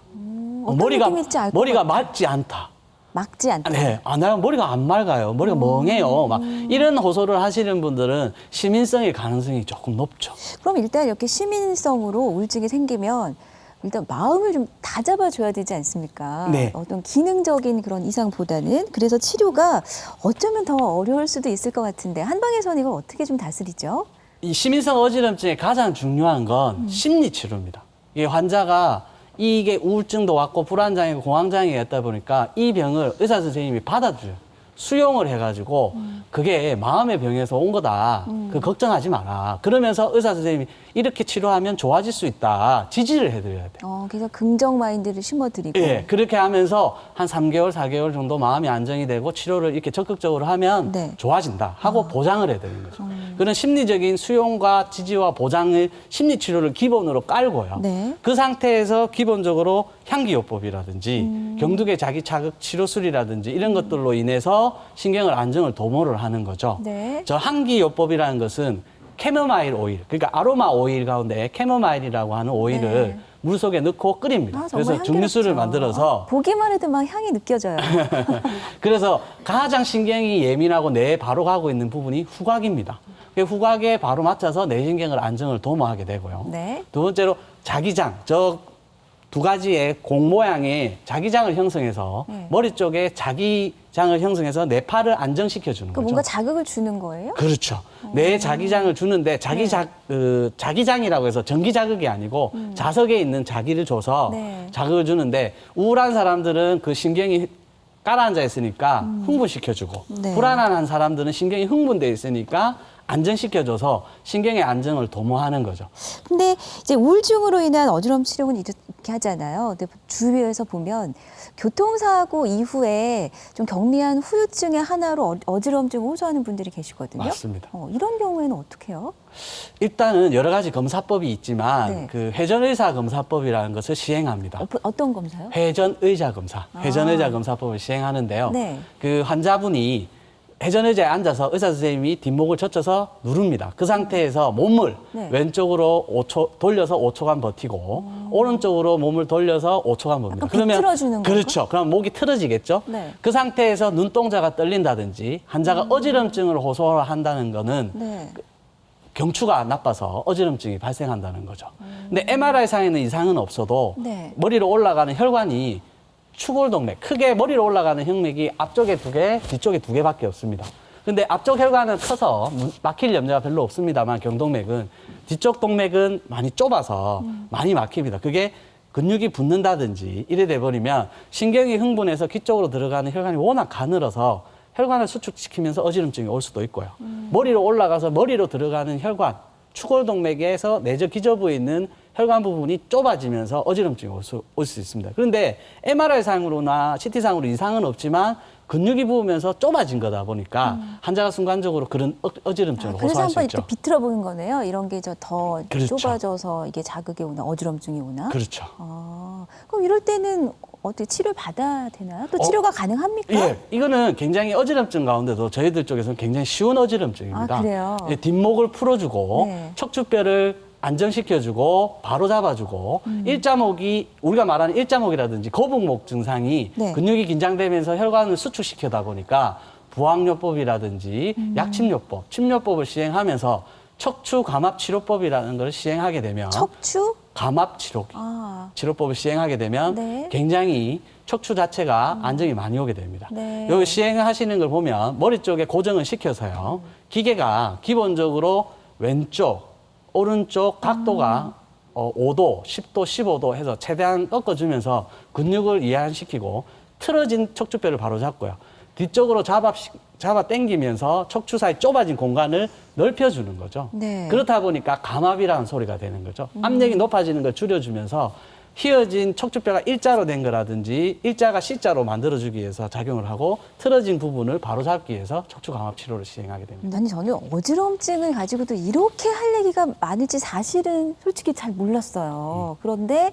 어떤 머리가 느낌일지 알 것 머리가 같아요. 맞지 않다. 막지 않다. 네. 내가 머리가 안 맑아요. 머리가 멍해요. 막 이런 호소를 하시는 분들은 시민성의 가능성이 조금 높죠. 그럼 일단 이렇게 시민성으로 우울증이 생기면 일단 마음을 좀 다잡아줘야 되지 않습니까? 네. 어떤 기능적인 그런 이상보다는. 그래서 치료가 어쩌면 더 어려울 수도 있을 것 같은데 한방에서는 이걸 어떻게 좀 다스리죠? 이 시민성 어지럼증의 가장 중요한 건 심리 치료입니다. 이게 환자가 이게 우울증도 왔고 불안장애고 공황장애였다 보니까 이 병을 의사 선생님이 받아줘요. 수용을 해가지고 그게 마음의 병에서 온 거다. 그 걱정하지 마라. 그러면서 의사 선생님이 이렇게 치료하면 좋아질 수 있다. 지지를 해드려야 돼요. 그래서 긍정 마인드를 심어드리고. 예, 그렇게 하면서 한 3개월, 4개월 정도 마음이 안정이 되고 치료를 이렇게 적극적으로 하면 네. 좋아진다 하고 보장을 해드리는 거죠. 그런 심리적인 수용과 지지와 보장을 심리치료를 기본으로 깔고요. 네. 그 상태에서 기본적으로 향기요법이라든지 경두계 자기 자극 치료술이라든지 이런 것들로 인해서 신경을 안정을 도모를 하는 거죠. 네. 저 향기요법이라는 것은 캐모마일 오일, 그러니까 아로마 오일 가운데 캐모마일이라고 하는 오일을 네. 물 속에 넣고 끓입니다. 정말 그래서 향기롭죠. 증류수를 만들어서 보기만 해도 막 향이 느껴져요. 그래서 가장 신경이 예민하고 뇌에 바로 가고 있는 부분이 후각입니다. 그 후각에 바로 맞춰서 뇌신경을 안정을 도모하게 되고요. 네. 두 번째로 자기장, 저 두 가지의 공 모양의 자기장을 형성해서 네. 머리 쪽에 자기장을 형성해서 뇌파를 안정시켜 주는 그 거죠. 뭔가 자극을 주는 거예요? 그렇죠. 뇌에 자기장을 주는데 자기장이라고 해서 전기 자극이 아니고 자석에 있는 자기를 줘서 네. 자극을 주는데 우울한 사람들은 그 신경이 깔아앉아 있으니까 흥분시켜주고 네. 불안한 사람들은 신경이 흥분돼 있으니까 안정시켜줘서 신경의 안정을 도모하는 거죠. 근데 이제 우울증으로 인한 어지러움 치료는 이렇게 하잖아요. 근데 주위에서 보면 교통사고 이후에 좀 경미한 후유증의 하나로 어지러움증을 호소하는 분들이 계시거든요. 맞습니다. 이런 경우에는 어떻게 해요? 일단은 여러 가지 검사법이 있지만 네. 그 회전의사 검사법이라는 것을 시행합니다. 어떤 검사요? 회전의자 검사, 회전의자 검사법을 시행하는데요. 네. 그 환자분이 회전의자에 앉아서 의사 선생님이 뒷목을 젖혀서 누릅니다. 그 상태에서 몸을 네. 왼쪽으로 5초 돌려서 5초간 버티고 오른쪽으로 몸을 돌려서 5초간 봅니다. 약간 비틀어주는 건가? 그렇죠. 그럼 목이 틀어지겠죠. 네. 그 상태에서 눈동자가 떨린다든지 환자가 어지럼증을 호소를 한다는 거는 네. 경추가 나빠서 어지럼증이 발생한다는 거죠. 근데 MRI상에는 이상은 없어도 네. 머리로 올라가는 혈관이 추골동맥, 크게 머리로 올라가는 혈맥이 앞쪽에 2개, 뒤쪽에 2개밖에 없습니다. 근데 앞쪽 혈관은 커서 막힐 염려가 별로 없습니다만 경동맥은 뒤쪽 동맥은 많이 좁아서 많이 막힙니다. 그게 근육이 붙는다든지 이래 돼버리면 신경이 흥분해서 귀 쪽으로 들어가는 혈관이 워낙 가늘어서 혈관을 수축시키면서 어지럼증이 올 수도 있고요. 머리로 올라가서 머리로 들어가는 혈관, 추골동맥에서 내저 기저부에 있는 혈관 부분이 좁아지면서 어지럼증이 올 수 있습니다. 그런데 MRI상으로나 CT상으로 이상은 없지만 근육이 부으면서 좁아진 거다 보니까 환자가 순간적으로 그런 어지럼증을 그래서 호소할 수 한번 있죠. 이렇게 비틀어 보는 거네요. 이런 게 더 그렇죠. 좁아져서 이게 자극이 오나 어지럼증이 오나. 그렇죠. 그럼 이럴 때는 어떻게 치료 받아야 되나요? 또 치료가 가능합니까? 예, 이거는 굉장히 어지럼증 가운데도 저희들 쪽에서는 굉장히 쉬운 어지럼증입니다. 아, 그래요? 예, 뒷목을 풀어주고 네. 척추뼈를 안정시켜주고 바로 잡아주고 일자목이 우리가 말하는 일자목이라든지 거북목 증상이 네. 근육이 긴장되면서 혈관을 수축시켜다 보니까 부항요법이라든지 약침요법, 침요법을 시행하면서 척추 감압 치료법이라는 것을 시행하게 되면 척추? 감압 치료 치료법을 시행하게 되면 네. 굉장히 척추 자체가 안정이 많이 오게 됩니다. 네. 여기 시행하시는 걸 보면 머리 쪽에 고정을 시켜서요. 기계가 기본적으로 왼쪽, 오른쪽 각도가 5도, 10도, 15도 해서 최대한 꺾어주면서 근육을 이완시키고 틀어진 척추뼈를 바로 잡고요. 뒤쪽으로 잡아 당기면서 척추 사이 좁아진 공간을 넓혀주는 거죠. 네. 그렇다 보니까 감압이라는 소리가 되는 거죠. 압력이 높아지는 걸 줄여주면서 휘어진 척추뼈가 일자로 된 거라든지 일자가 C자로 만들어주기 위해서 작용을 하고 틀어진 부분을 바로잡기 위해서 척추 감압 치료를 시행하게 됩니다. 아니 저는 어지럼증을 가지고도 이렇게 할 얘기가 많을지 사실은 솔직히 잘 몰랐어요. 그런데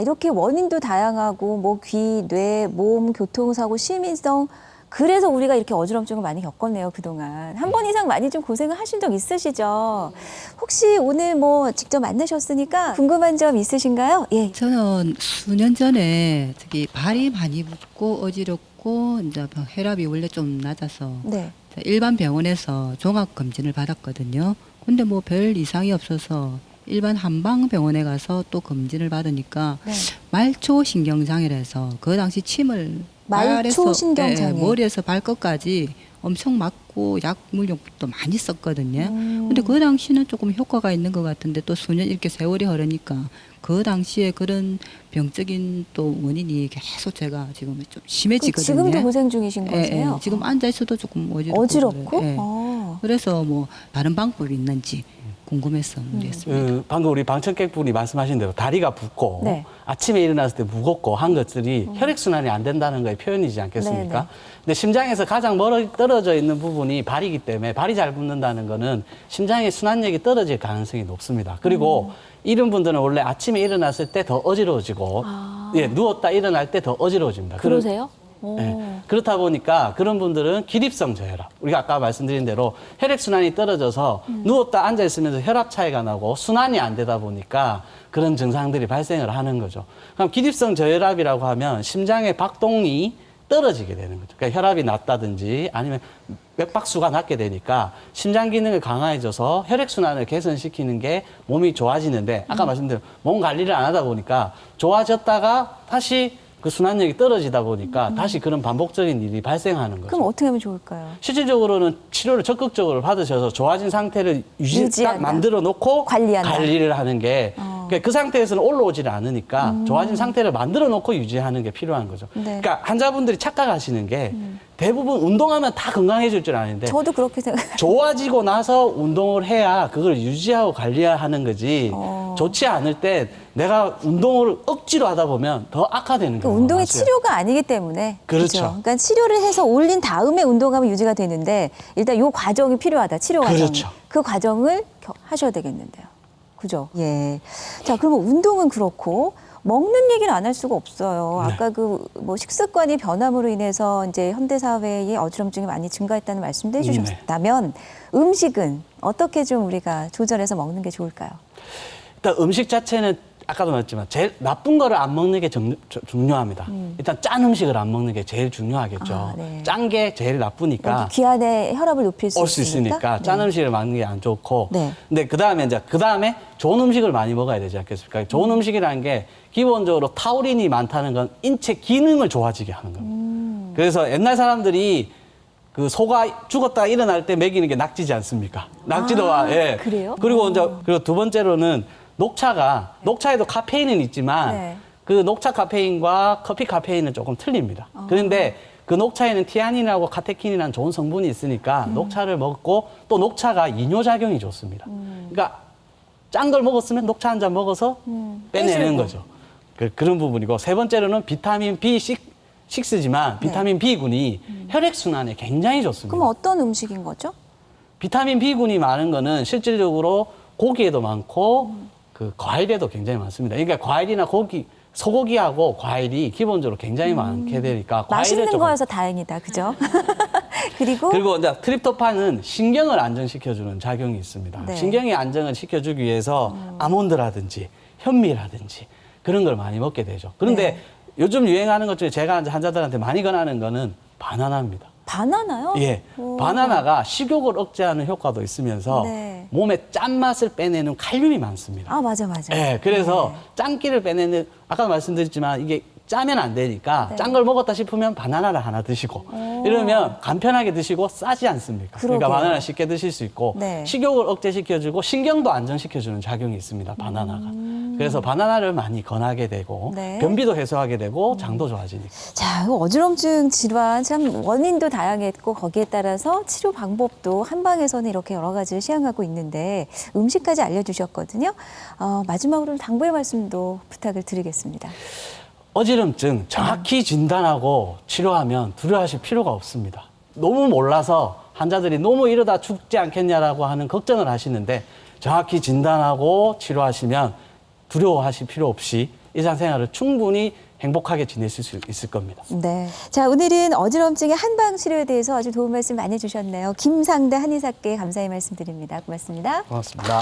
이렇게 원인도 다양하고 뭐 귀, 뇌, 몸, 교통사고, 심인성 그래서 우리가 이렇게 어지럼증을 많이 겪었네요, 그동안. 한 번 이상 많이 좀 고생을 하신 적 있으시죠? 혹시 오늘 뭐 직접 만나셨으니까 궁금한 점 있으신가요? 예. 저는 수년 전에 특히 발이 많이 붓고 어지럽고 이제 혈압이 원래 좀 낮아서 네. 일반 병원에서 종합 검진을 받았거든요. 근데 뭐 별 이상이 없어서 일반 한방병원에 가서 또 검진을 받으니까 네. 말초신경장애라서 그 당시 침을 말초신경장애. 머리에서 발끝까지 엄청 맞고 약물용도 많이 썼거든요. 근데 그 당시는 조금 효과가 있는 것 같은데 또 수년 이렇게 세월이 흐르니까 그 당시에 그런 병적인 또 원인이 계속 제가 지금 좀 심해지거든요. 지금도 고생 중이신 거세요? 지금 앉아 있어도 조금 어지럽고. 어지럽고? 그래요. 예. 그래서 뭐 다른 방법이 있는지 궁금해서 문의했습니다. 방금 우리 방청객분이 말씀하신 대로 다리가 붓고 네. 아침에 일어났을 때 무겁고 한 것들이 혈액순환이 안 된다는 거의 표현이지 않겠습니까? 네, 네. 근데 심장에서 가장 멀리 떨어져 있는 부분이 발이기 때문에 발이 잘 붓는다는 거는 심장의 순환력이 떨어질 가능성이 높습니다. 그리고 이런 분들은 원래 아침에 일어났을 때 더 어지러워지고 예, 누웠다 일어날 때 더 어지러워집니다. 그러세요? 네. 그렇다 보니까 그런 분들은 기립성 저혈압. 우리가 아까 말씀드린 대로 혈액순환이 떨어져서 누웠다 앉아있으면서 혈압 차이가 나고 순환이 안 되다 보니까 그런 증상들이 발생을 하는 거죠. 그럼 기립성 저혈압이라고 하면 심장의 박동이 떨어지게 되는 거죠. 그러니까 혈압이 낮다든지 아니면 맥박수가 낮게 되니까 심장 기능을 강화해줘서 혈액순환을 개선시키는 게 몸이 좋아지는데 아까 말씀드린 몸 관리를 안 하다 보니까 좋아졌다가 다시 그 순환력이 떨어지다 보니까 다시 그런 반복적인 일이 발생하는 거죠. 그럼 어떻게 하면 좋을까요? 실질적으로는 치료를 적극적으로 받으셔서 좋아진 상태를 유지한다. 딱 만들어 놓고 관리한다. 관리를 하는 게 그 상태에서는 올라오지를 않으니까 좋아진 상태를 만들어 놓고 유지하는 게 필요한 거죠. 네. 그러니까 환자분들이 착각하시는 게 대부분 운동하면 다 건강해질 줄 아는데 저도 그렇게 생각해요. 좋아지고 나서 운동을 해야 그걸 유지하고 관리하는 거지 좋지 않을 때 내가 운동을 억지로 하다 보면 더 악화되는 그 거예요. 운동이 치료가 아니기 때문에 그렇죠. 그러니까 치료를 해서 올린 다음에 운동하면 유지가 되는데 일단 요 과정이 필요하다. 치료 과정. 그렇죠. 그 과정을 하셔야 되겠는데요. 그죠? 예. 자, 그러면 운동은 그렇고 먹는 얘기를 안 할 수가 없어요. 네. 아까 그 뭐 식습관이 변함으로 인해서 이제 현대 사회에 어지럼증이 많이 증가했다는 말씀도 해주셨다면 음식은 어떻게 좀 우리가 조절해서 먹는 게 좋을까요? 일단 음식 자체는 아까도 말했지만 제일 나쁜 거를 안 먹는 게 중요합니다. 일단 짠 음식을 안 먹는 게 제일 중요하겠죠. 네. 짠 게 제일 나쁘니까 귀 안에 혈압을 높일 수 올 수 있으니까 짠 네. 음식을 먹는 게 안 좋고. 네. 근데 그다음에 좋은 음식을 많이 먹어야 되지 않겠습니까? 좋은 음식이라는 게 기본적으로 타우린이 많다는 건 인체 기능을 좋아지게 하는 겁니다. 그래서 옛날 사람들이 그 소가 죽었다가 일어날 때 먹이는 게 낙지지 않습니까? 낙지도와 예. 그래요? 그리고 이제 그리고 두 번째로는 녹차에도 카페인은 있지만 네. 그 녹차 카페인과 커피 카페인은 조금 틀립니다. 그런데 그 녹차에는 티아닌이라고 카테킨이라는 좋은 성분이 있으니까 녹차를 먹고 또 녹차가 이뇨작용이 좋습니다. 그러니까 짠 걸 먹었으면 녹차 한 잔 먹어서 빼내는 거죠. 그런 부분이고 세 번째로는 비타민 B6지만 비타민 B군이 혈액순환에 굉장히 좋습니다. 그럼 어떤 음식인 거죠? 비타민 B군이 많은 거는 실질적으로 고기에도 많고 그 과일에도 굉장히 많습니다. 그러니까 과일이나 소고기하고 과일이 기본적으로 굉장히 많게 되니까 과일을 맛있는 조금 거여서 다행이다, 그죠? 그리고 이제 트립토판은 신경을 안정시켜주는 작용이 있습니다. 네. 신경의 안정을 시켜주기 위해서 아몬드라든지 현미라든지 그런 걸 많이 먹게 되죠. 그런데 네. 요즘 유행하는 것 중에 제가 이제 환자들한테 많이 권하는 거는 바나나입니다. 바나나요? 예, 오. 바나나가 식욕을 억제하는 효과도 있으면서 네. 몸에 짠맛을 빼내는 칼륨이 많습니다. 아, 맞아. 예, 그래서 네. 짠기를 빼내는 아까 말씀드렸지만 이게 짜면 안 되니까 네. 짠 걸 먹었다 싶으면 바나나를 하나 드시고 이러면 간편하게 드시고 싸지 않습니까? 그러니까 그러게요. 바나나 쉽게 드실 수 있고 네. 식욕을 억제시켜주고 신경도 안정시켜주는 작용이 있습니다. 바나나가. 그래서 바나나를 많이 권하게 되고 네. 변비도 해소하게 되고 장도 좋아지니까. 자, 어지럼증 질환 참 원인도 다양했고 거기에 따라서 치료 방법도 한방에서는 이렇게 여러 가지를 시행하고 있는데 음식까지 알려주셨거든요. 마지막으로 당부의 말씀도 부탁을 드리겠습니다. 어지럼증 정확히 진단하고 치료하면 두려워하실 필요가 없습니다. 너무 몰라서 환자들이 너무 이러다 죽지 않겠냐라고 하는 걱정을 하시는데 정확히 진단하고 치료하시면 두려워하실 필요 없이 일상생활을 충분히 행복하게 지내실 수 있을 겁니다. 네. 자, 오늘은 어지럼증의 한방 치료에 대해서 아주 도움 말씀 많이 해주셨네요. 김상대 한의사께 감사의 말씀드립니다. 고맙습니다. 고맙습니다.